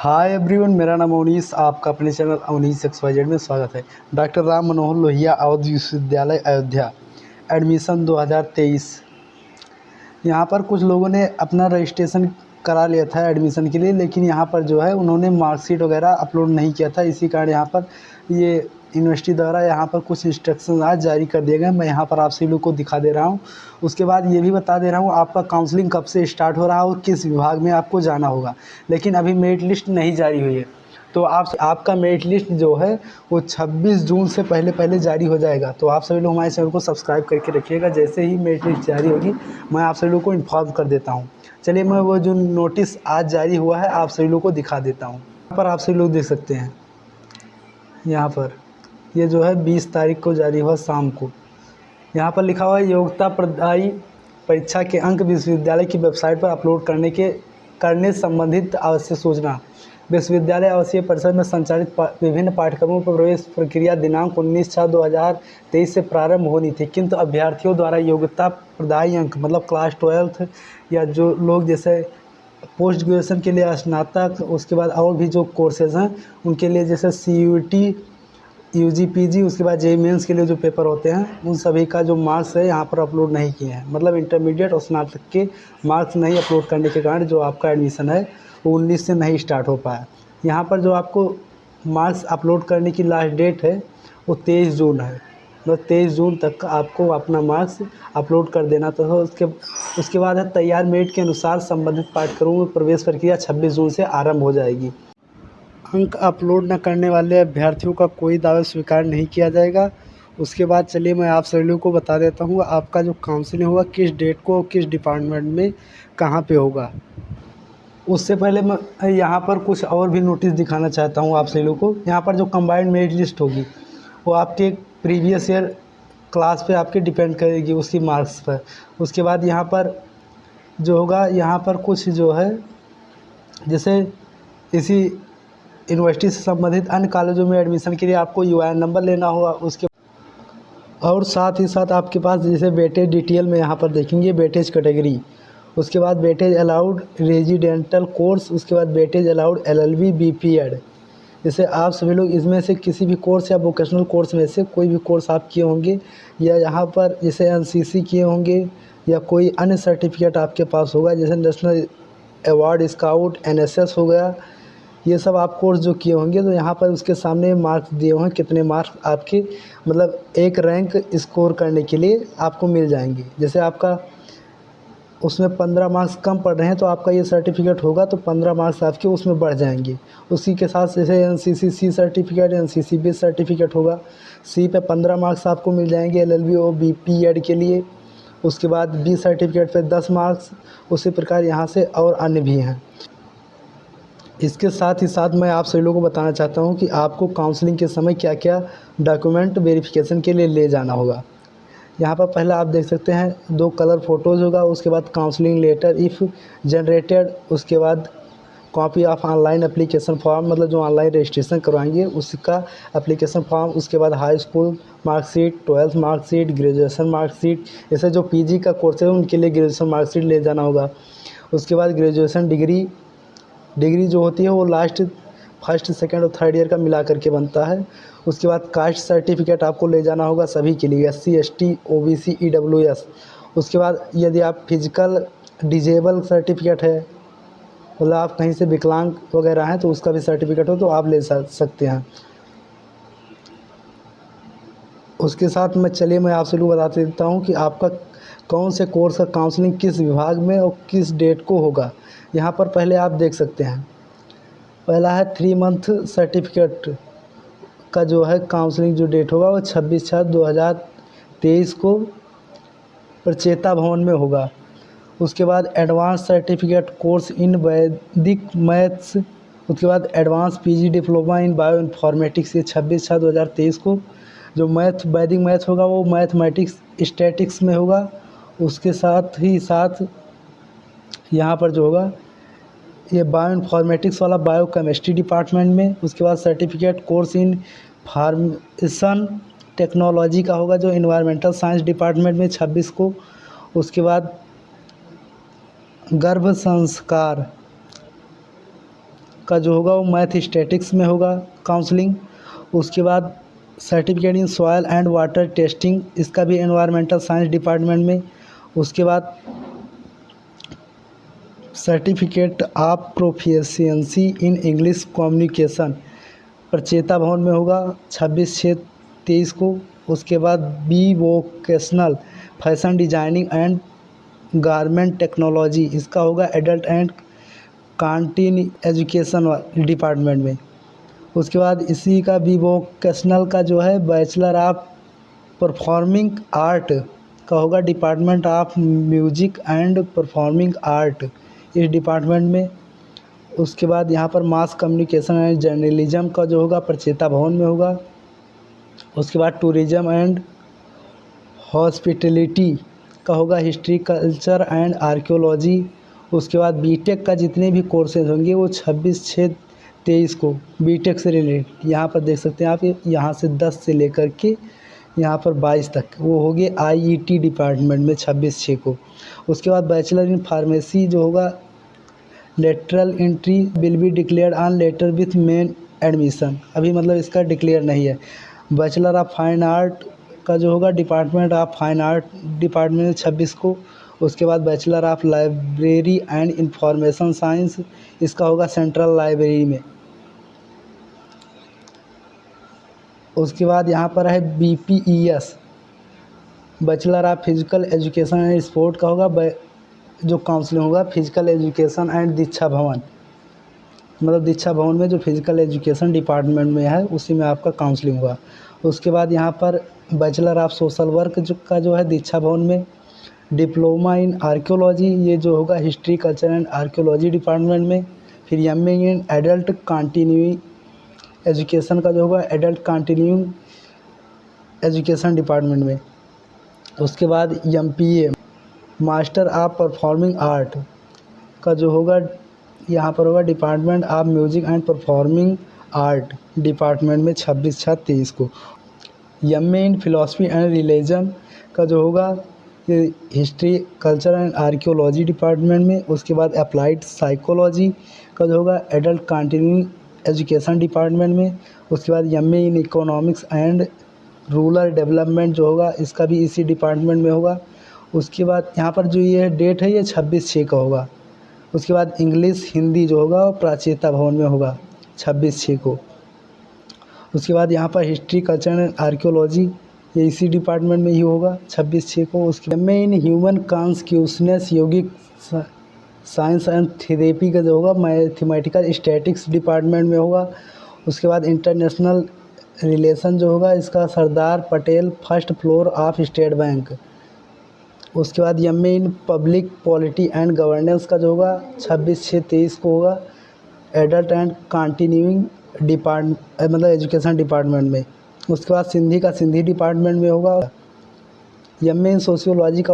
Hi everyone, मेरा नाम अवनीश, आपका अपने चैनल अवनीश XYZ में स्वागत है। डॉक्टर राम मनोहर लोहिया अवध विश्वविद्यालय अयोध्या एडमिशन 2023। यहाँ पर कुछ लोगों ने अपना रजिस्ट्रेशन करा लिया था एडमिशन के लिए, लेकिन यहाँ पर जो है उन्होंने मार्कशीट वगैरह अपलोड नहीं किया था। इसी कारण यहाँ पर ये यूनिवर्सिटी द्वारा यहाँ पर कुछ इंस्ट्रक्शन आज जारी कर दिए गए। मैं यहाँ पर आप सभी लोग को दिखा दे रहा हूँ। उसके बाद ये भी बता दे रहा हूँ आपका काउंसलिंग कब से स्टार्ट हो रहा है और किस विभाग में आपको जाना होगा। लेकिन अभी मेरिट लिस्ट नहीं जारी हुई है, तो आपका मेरिट लिस्ट जो है वो 26 जून से पहले जारी हो जाएगा। तो आप सभी लोग हमारे चैनल को सब्सक्राइब करके रखिएगा। जैसे ही मेरिट लिस्ट जारी होगी मैं आप सभी लोग को इन्फॉर्म कर देता हूँ। चलिए, मैं वो जो नोटिस आज जारी हुआ है आप सभी लोग को दिखा देता हूँ। यहाँ पर आप सभी लोग देख सकते हैं, यहाँ पर ये जो है 20 तारीख को जारी हुआ शाम को। यहाँ पर लिखा हुआ है योग्यता प्रदायी परीक्षा के अंक विश्वविद्यालय की वेबसाइट पर अपलोड करने संबंधित आवश्यक सूचना। विश्वविद्यालय आवासीय परिषद में संचालित विभिन्न पाठ्यक्रमों पर प्रवेश प्रक्रिया दिनांक 19/6/2023 से प्रारंभ होनी थी, किंतु अभ्यर्थियों द्वारा योग्यता प्रदायी अंक मतलब क्लास 12 या जो लोग जैसे पोस्ट ग्रेजुएशन के लिए स्नातक, उसके बाद और भी जो कोर्सेज़ हैं उनके लिए जैसे CUET, UG PG, उसके बाद JEE मेंस के लिए जो पेपर होते हैं उन सभी का जो मार्क्स है यहाँ पर अपलोड नहीं किए हैं। मतलब इंटरमीडिएट और स्नातक के मार्क्स नहीं अपलोड करने के कारण जो आपका एडमिशन है वो 19 से नहीं स्टार्ट हो पाया। यहाँ पर जो आपको मार्क्स अपलोड करने की लास्ट डेट है वो 23 जून है। मतलब 23 जून तक आपको अपना मार्क्स अपलोड कर देना था। उसके बाद है तैयार मेरिट के अनुसार संबंधित पाठ्यक्रमों में प्रवेश प्रक्रिया 26 जून से आरंभ हो जाएगी। अंक अपलोड न करने वाले अभ्यर्थियों का कोई दावा स्वीकार नहीं किया जाएगा। उसके बाद चलिए मैं आप सभी लोगों को बता देता हूँ आपका जो काउंसलिंग होगा किस डेट को किस डिपार्टमेंट में कहाँ पे होगा। उससे पहले मैं यहाँ पर कुछ और भी नोटिस दिखाना चाहता हूँ आप सभी लोगों को। यहाँ पर जो कंबाइंड मेरिट लिस्ट होगी वो आपके प्रीवियस ईयर क्लास पे आपके डिपेंड करेगी, उसकी मार्क्स पर। उसके बाद यहाँ पर जो होगा, यहाँ पर कुछ जो है जैसे इसी यूनिवर्सिटी से संबंधित अन्य कॉलेजों में एडमिशन के लिए आपको UIN नंबर लेना होगा। उसके और साथ ही साथ आपके पास जैसे वेटेज डिटेल में यहाँ पर देखेंगे वेटेज कैटेगरी, उसके बाद वेटेज अलाउड रेजिडेंटल कोर्स, उसके बाद वेटेज अलाउड LLB BPEd। जैसे आप सभी लोग इसमें से किसी भी कोर्स या वोकेशनल कोर्स में से कोई भी कोर्स आप किए होंगे या यहाँ पर जैसे NCC किए होंगे या कोई अन्य सर्टिफिकेट आपके पास होगा जैसे नेशनल अवार्ड स्काउट NSS हो गया, ये सब आप कोर्स जो किए होंगे तो यहाँ पर उसके सामने मार्क्स दिए हुए हैं कितने मार्क्स आपके मतलब एक रैंक स्कोर करने के लिए आपको मिल जाएंगे। जैसे आपका उसमें 15 मार्क्स कम पड़ रहे हैं तो आपका ये सर्टिफिकेट होगा तो 15 मार्क्स आपके उसमें बढ़ जाएंगे। उसी के साथ जैसे NCC C certificate, NCC B certificate होगा, C पे 15 मार्क्स आपको मिल जाएंगे LLB और BPEd के लिए। उसके बाद B सर्टिफिकेट पे 10 मार्क्स। उसी प्रकार यहाँ से और अन्य भी हैं। इसके साथ ही साथ मैं आप सभी लोगों को बताना चाहता हूँ कि आपको काउंसलिंग के समय क्या क्या डॉक्यूमेंट वेरिफिकेशन के लिए ले जाना होगा। यहाँ पर पहला आप देख सकते हैं 2 कलर फ़ोटोज़ होगा, उसके बाद काउंसलिंग लेटर इफ़ जनरेटेड, उसके बाद copy of online application form मतलब जो ऑनलाइन रजिस्ट्रेशन करवाएंगे उसका एप्लीकेशन फॉर्म, उसके बाद high school marksheet, 12th marksheet, graduation marksheet. जैसे जो PG का कोर्स है उनके लिए ग्रेजुएशन मार्कशीट ले जाना होगा। उसके बाद ग्रेजुएशन डिग्री जो होती है वो लास्ट फर्स्ट सेकंड और थर्ड ईयर का मिला करके बनता है। उसके बाद कास्ट सर्टिफिकेट आपको ले जाना होगा सभी के लिए, SC ST OBC EWS। उसके बाद यदि आप फिजिकल डिजेबल सर्टिफिकेट है मतलब आप कहीं से विकलांग वगैरह हैं तो उसका भी सर्टिफिकेट हो तो आप ले सकते हैं। उसके साथ चलिए मैं आपसे लोग बता देता हूँ कि आपका कौन से कोर्स का काउंसलिंग किस विभाग में और किस डेट को होगा। यहाँ पर पहले आप देख सकते हैं, पहला है 3 मंथ सर्टिफिकेट का जो है काउंसलिंग जो डेट होगा वो 26/6/2023 को प्रचेता भवन में होगा। उसके बाद एडवांस सर्टिफिकेट कोर्स इन वैदिक मैथ्स, उसके बाद advance PG diploma in bio informatics, ये 26/6/2023 को जो वैदिक मैथ्स होगा वो मैथमेटिक्स स्टैटिक्स में होगा। उसके साथ ही साथ यहाँ पर जो होगा ये बायो इन्फॉर्मेटिक्स वाला बायो केमिस्ट्री डिपार्टमेंट में। उसके बाद certificate course in formation technology का होगा जो इन्वायरमेंटल साइंस डिपार्टमेंट में 26 को। उसके बाद गर्भ संस्कार का जो होगा वो मैथ स्टैटिक्स में होगा काउंसलिंग। उसके बाद certificate in soil and water testing, इसका भी एनवायरमेंटल साइंस डिपार्टमेंट में। उसके बाद certificate of proficiency in English communication Pracheta Bhawan में होगा 26/6/23 को। उसके बाद B vocational fashion designing and garment technology, इसका होगा adult and continue education department में। उसके बाद इसी का बी वोकेशनल का जो है बैचलर ऑफ परफॉर्मिंग आर्ट का होगा department of music and performing art, इस डिपार्टमेंट में। उसके बाद यहाँ पर मास कम्युनिकेशन एंड जर्नलिज्म का जो होगा प्रचेता भवन में होगा। उसके बाद टूरिज्म एंड हॉस्पिटलिटी का होगा हिस्ट्री कल्चर एंड आर्कियोलॉजी। उसके बाद बीटेक का जितने भी कोर्सेज होंगे वो 26/6/23 को बीटेक से रिलेटेड, यहाँ पर देख सकते हैं आप, यहाँ से 10 से लेकर के यहाँ पर 22 तक वो हो गए आईईटी डिपार्टमेंट में 26/6 को। उसके बाद बैचलर इन फार्मेसी जो होगा lateral entry will be declared on later with main admission, अभी मतलब इसका डिक्लेयर नहीं है। बैचलर ऑफ फाइन आर्ट का जो होगा department of fine art department में 26 को। उसके बाद bachelor of library and information science, इसका होगा सेंट्रल लाइब्रेरी में। उसके बाद यहाँ पर है BPES bachelor of physical education and sport का होगा जो काउंसलिंग होगा फिजिकल एजुकेशन एंड दीक्षा भवन, मतलब दीक्षा भवन में जो फिजिकल एजुकेशन डिपार्टमेंट में है उसी में आपका काउंसलिंग हुआ। उसके बाद यहाँ पर बैचलर ऑफ सोशल वर्क का जो है दीक्षा भवन में। डिप्लोमा इन आर्कियोलॉजी, ये जो होगा history culture and archaeology department में। फिर MA in adult continuing education का जो होगा एडल्ट कंटिन्यूइंग एजुकेशन डिपार्टमेंट में। उसके बाद MPa master of performing art का जो होगा यहाँ पर होगा department of music and performing art department में 26/6/23 को। MA in philosophy and religion का जो होगा ये history culture and archaeology department में। उसके बाद अप्लाइड साइकोलॉजी का जो होगा एडल्ट कंटिन्यूइंग एजुकेशन डिपार्टमेंट में। उसके बाद MA in economics and rural development जो होगा इसका भी इसी डिपार्टमेंट में होगा। उसके बाद यहाँ पर जो ये डेट है ये 26/6 का होगा। उसके बाद इंग्लिश हिंदी जो होगा वो प्राचेता भवन में होगा 26/6 को। उसके बाद यहाँ पर हिस्ट्री कल्चर एंड आर्कियोलॉजी ये इसी डिपार्टमेंट में ही होगा 26/6 को। उसके मेन ह्यूमन कॉन्स्टिट्यूशनस यौगिक साइंस एंड थेरेपी का जो होगा मैथमेटिकल स्टैटिक्स डिपार्टमेंट में होगा। उसके बाद इंटरनेशनल रिलेशन जो होगा इसका Sardar Patel first floor of State Bank. उसके बाद MA in public polity and governance का जो होगा 26/6/23 को होगा एडल्ट एंड कंटिन्यूइंग मतलब एजुकेशन डिपार्टमेंट में। उसके बाद सिंधी का सिंधी डिपार्टमेंट में होगा। एमए इन सोशियोलॉजी का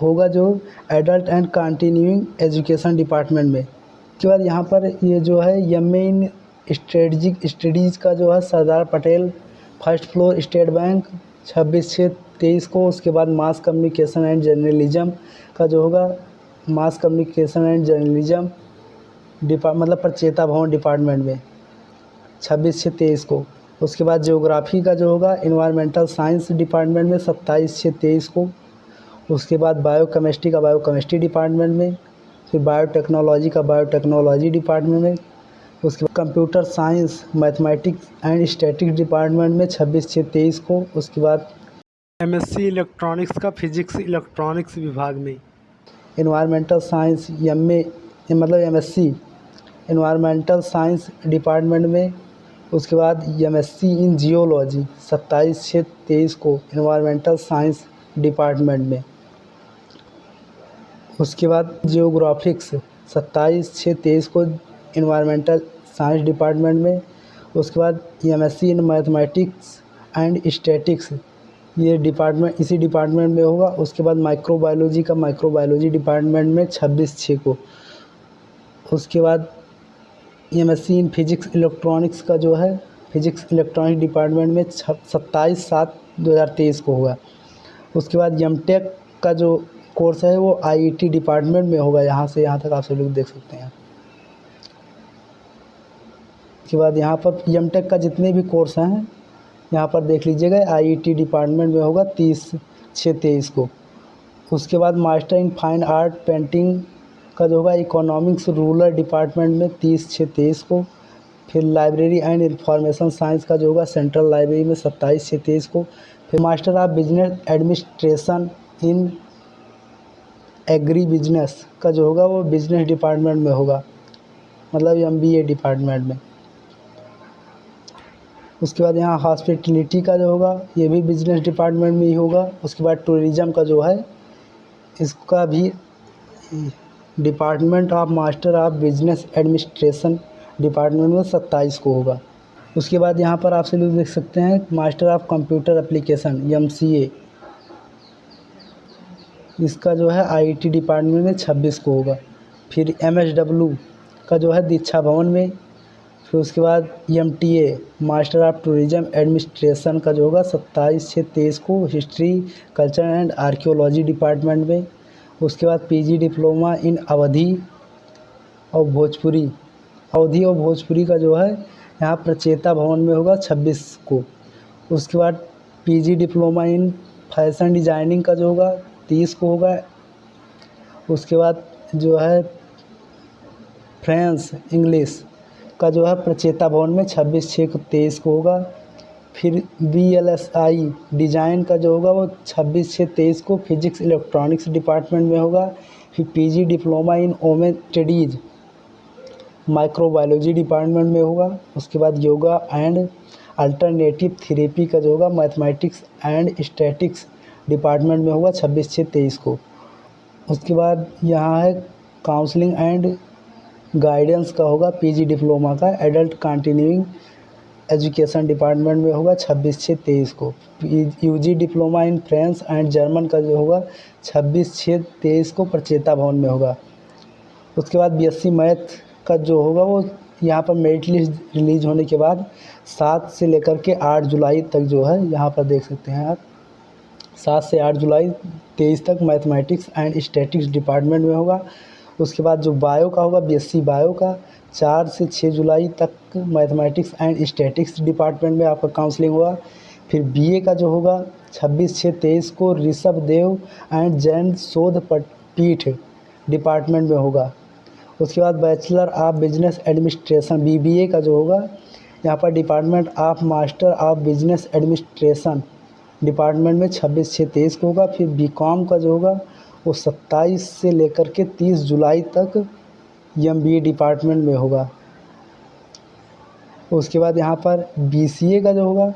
होगा जो adult and continuing education department में। उसके बाद यहाँ पर ये जो है एमए इन स्ट्रेटजिक स्टडीज़ का जो है Sardar Patel first floor State Bank 26/6/23 को। उसके बाद मास कम्युनिकेशन एंड जर्नलिज्म का जो होगा मास कम्युनिकेशन एंड जर्नलिज्म मतलब प्रचेता भवन डिपार्टमेंट में 26/6/23 को। उसके बाद ज्योग्राफी का जो होगा इन्वायरमेंटल साइंस डिपार्टमेंट में 27/6/23 को। उसके बाद बायोकेमिस्ट्री का बायोकेमिस्ट्री डिपार्टमेंट में। फिर बायोटेक्नोलॉजी का बायोटेक्नोलॉजी डिपार्टमेंट में। उसके बाद computer science mathematics and statics department में 26/6/23 को। उसके बाद एमएससी इलेक्ट्रॉनिक्स का फिजिक्स इलेक्ट्रॉनिक्स विभाग में। इन्वायरमेंटल साइंस एमए मतलब एमएससी इन्वायरमेंटल साइंस डिपार्टमेंट में। उसके बाद एमएससी इन जियोलॉजी 27/6/23 को इन्वायरमेंटल साइंस डिपार्टमेंट में। उसके बाद जियोग्राफिक्स 27/6/23 को इन्वायरमेंटल साइंस डिपार्टमेंट में। उसके बाद MSc in mathematics and statics ये डिपार्टमेंट इसी डिपार्टमेंट में होगा। उसके बाद माइक्रोबायोलॉजी का माइक्रोबायोलॉजी डिपार्टमेंट में 26/6 को। उसके बाद एमएससी इन फिजिक्स इलेक्ट्रॉनिक्स का जो है फिजिक्स इलेक्ट्रॉनिक्स डिपार्टमेंट में 27/7/2023 को होगा। उसके बाद एमटेक का जो कोर्स है वो आईईटी डिपार्टमेंट में होगा। यहाँ से यहाँ तक आप सब लोग देख सकते हैं। उसके बाद यहाँ पर एमटेक का जितने भी कोर्स हैं यहाँ पर देख लीजिएगा, आईईटी डिपार्टमेंट में होगा 30/6/23 को। उसके बाद master in fine art painting का जो होगा इकोनॉमिक्स रूरल डिपार्टमेंट में 30/6/23 को। फिर लाइब्रेरी एंड इंफॉर्मेशन साइंस का जो होगा सेंट्रल लाइब्रेरी में 27/6/23 को। फिर master of business administration in agri business का जो होगा वो बिजनेस डिपार्टमेंट में होगा, मतलब एमबीए डिपार्टमेंट में। उसके बाद यहाँ हॉस्पिटलिटी का जो होगा ये भी बिजनेस डिपार्टमेंट में ही होगा। उसके बाद टूरिज़्म का जो है इसका भी department of master of business administration department में 27 को होगा। उसके बाद यहाँ पर आप सभी लोग देख सकते हैं master of computer application MCA, इसका जो है आईटी डिपार्टमेंट में 26 को होगा। फिर एमएसडब्ल्यू का जो है दीक्षा भवन में। फिर उसके बाद MTA master of tourism administration का जो होगा 27/6/23 को history culture and archaeology department में। उसके बाद पीजी डिप्लोमा इन अवधी और भोजपुरी का जो है यहाँ प्रचेता भवन में होगा 26 को। उसके बाद PG diploma in fashion designing का जो होगा 30 को होगा। उसके बाद जो है फ्रेंच इंग्लिश का जो है प्रचेता भवन में 26/6/23 को होगा। फिर VLSI डिज़ाइन का जो होगा वो 26/6/23 को फिजिक्स इलेक्ट्रॉनिक्स डिपार्टमेंट में होगा। फिर PG diploma in women studies microbiology department में होगा। उसके बाद योगा एंड अल्टरनेटिव थेरेपी का जो होगा मैथमेटिक्स एंड स्टैटिक्स डिपार्टमेंट में होगा 26/6/23 को। उसके बाद यहाँ है काउंसलिंग एंड गाइडेंस का होगा पीजी डिप्लोमा का एडल्ट कंटिन्यूइंग एजुकेशन डिपार्टमेंट में होगा 26/6/23 को। UG diploma in French and German का जो होगा 26/6/23 को प्रचेता भवन में होगा। उसके बाद बीएससी मैथ का जो होगा वो यहाँ पर मेरिट लिस्ट रिलीज होने के बाद 7 से लेकर के 8 जुलाई तक जो है यहाँ पर देख सकते हैं आप, 7 से 8 जुलाई 23 तक मैथमेटिक्स एंड स्टैटिक्स डिपार्टमेंट में होगा। उसके बाद जो बायो का होगा बीएससी बायो का 4 से 6 जुलाई तक मैथमेटिक्स एंड स्टैटिक्स डिपार्टमेंट में आपका काउंसलिंग होगा। फिर बीए का जो होगा 26/6/23 को ऋषभ देव एंड जैन शोध पीठ डिपार्टमेंट में होगा। उसके बाद bachelor of business administration BBA का जो होगा यहाँ पर department of master of business administration department में 26/6/23 को होगा। फिर बीकॉम का जो होगा वो 27 से लेकर के 30 जुलाई तक एमबीए डिपार्टमेंट में होगा। उसके बाद यहाँ पर बीसीए का जो होगा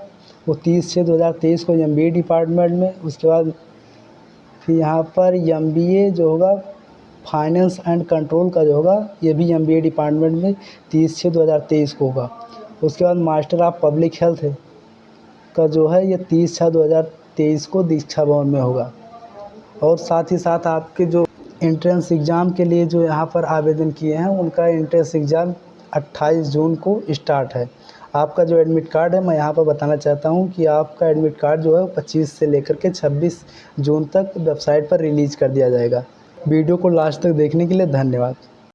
वो 30/6/2023 को एमबीए डिपार्टमेंट में। उसके बाद फिर यहाँ पर एमबीए जो होगा फाइनेंस एंड कंट्रोल का जो होगा ये भी एमबीए डिपार्टमेंट में 30/6/2023 को होगा। उसके बाद मास्टर ऑफ पब्लिक हेल्थ का जो है ये 30/6/2023 को दीक्षा भवन में होगा। और साथ ही साथ आपके जो एंट्रेंस एग्ज़ाम के लिए जो यहाँ पर आवेदन किए हैं उनका एंट्रेंस एग्ज़ाम 28 जून को स्टार्ट है। आपका जो एडमिट कार्ड है मैं यहाँ पर बताना चाहता हूँ कि आपका एडमिट कार्ड जो है 25 से लेकर के 26 जून तक वेबसाइट पर रिलीज़ कर दिया जाएगा। वीडियो को लास्ट तक देखने के लिए धन्यवाद।